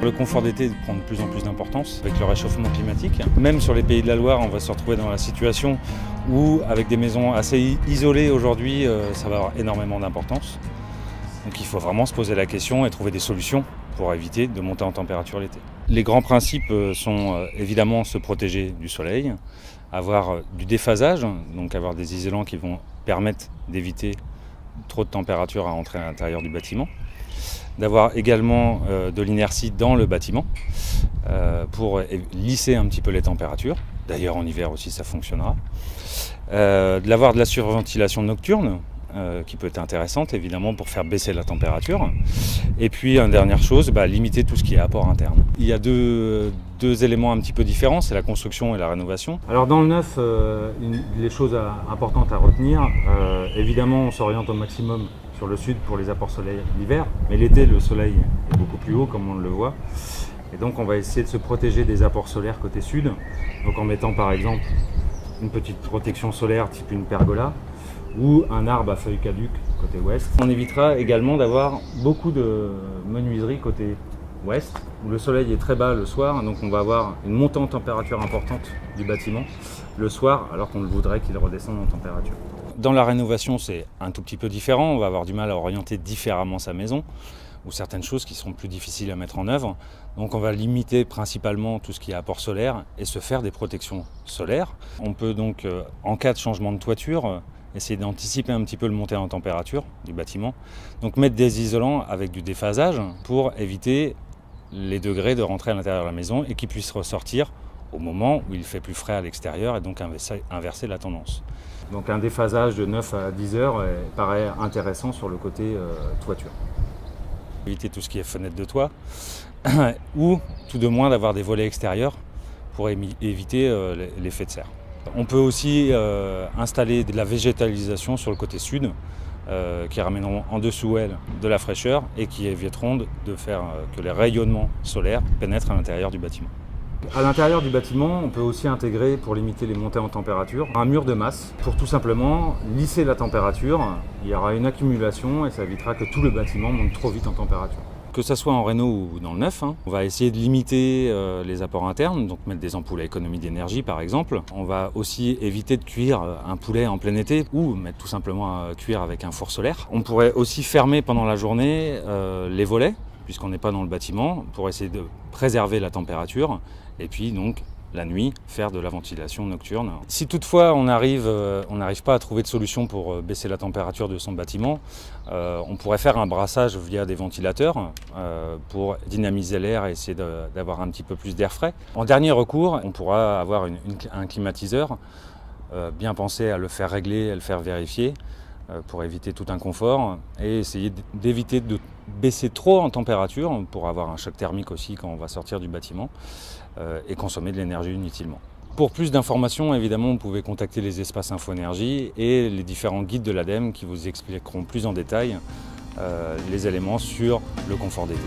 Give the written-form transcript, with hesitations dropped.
Le confort d'été prend de plus en plus d'importance avec le réchauffement climatique. Même sur les Pays de la Loire, on va se retrouver dans la situation où, avec des maisons assez isolées aujourd'hui, ça va avoir énormément d'importance. Donc il faut vraiment se poser la question et trouver des solutions pour éviter de monter en température l'été. Les grands principes sont évidemment se protéger du soleil, avoir du déphasage, donc avoir des isolants qui vont permettre d'éviter trop de température à entrer à l'intérieur du bâtiment. D'avoir également de l'inertie dans le bâtiment pour lisser un petit peu les températures. D'ailleurs en hiver aussi ça fonctionnera. D'avoir de la surventilation nocturne qui peut être intéressante évidemment pour faire baisser la température. Et puis une dernière chose, limiter tout ce qui est apport interne. Il y a deux éléments un petit peu différents, c'est la construction et la rénovation. Alors dans le neuf, les choses importantes à retenir, évidemment on s'oriente au maximum sur le sud pour les apports soleil l'hiver, mais l'été le soleil est beaucoup plus haut comme on le voit. Et donc on va essayer de se protéger des apports solaires côté sud, donc en mettant par exemple une petite protection solaire type une pergola, ou un arbre à feuilles caduques côté ouest. On évitera également d'avoir beaucoup de menuiseries côté ouest, où le soleil est très bas le soir, donc on va avoir une montée en température importante du bâtiment le soir, alors qu'on voudrait qu'il redescende en température. Dans la rénovation, c'est un tout petit peu différent, on va avoir du mal à orienter différemment sa maison, ou certaines choses qui seront plus difficiles à mettre en œuvre. Donc on va limiter principalement tout ce qui est apport solaire et se faire des protections solaires. On peut donc, en cas de changement de toiture, essayer d'anticiper un petit peu le montée en température du bâtiment. Donc mettre des isolants avec du déphasage pour éviter les degrés de rentrer à l'intérieur de la maison et qu'ils puissent ressortir au moment où il fait plus frais à l'extérieur et donc inverser la tendance. Donc un déphasage de 9 à 10 heures paraît intéressant sur le côté toiture. Éviter tout ce qui est fenêtre de toit ou tout de moins d'avoir des volets extérieurs pour éviter l'effet de serre. On peut aussi installer de la végétalisation sur le côté sud qui ramèneront en dessous elle de la fraîcheur et qui éviteront de faire que les rayonnements solaires pénètrent à l'intérieur du bâtiment. À l'intérieur du bâtiment, on peut aussi intégrer, pour limiter les montées en température, un mur de masse pour tout simplement lisser la température. Il y aura une accumulation et ça évitera que tout le bâtiment monte trop vite en température. Que ce soit en réno ou dans le neuf, on va essayer de limiter les apports internes, donc mettre des ampoules à économie d'énergie par exemple. On va aussi éviter de cuire un poulet en plein été ou mettre tout simplement à cuire avec un four solaire. On pourrait aussi fermer pendant la journée les volets, puisqu'on n'est pas dans le bâtiment, pour essayer de préserver la température. Et puis donc la nuit, faire de la ventilation nocturne. Si toutefois on n'arrive pas à trouver de solution pour baisser la température de son bâtiment, on pourrait faire un brassage via des ventilateurs pour dynamiser l'air et essayer d'avoir un petit peu plus d'air frais. En dernier recours, on pourra avoir un climatiseur, bien penser à le faire régler, à le faire vérifier pour éviter tout inconfort et essayer d'éviter de baisser trop en température pour avoir un choc thermique aussi quand on va sortir du bâtiment et consommer de l'énergie inutilement. Pour plus d'informations, évidemment, vous pouvez contacter les espaces Infoénergie et les différents guides de l'ADEME qui vous expliqueront plus en détail les éléments sur le confort d'été.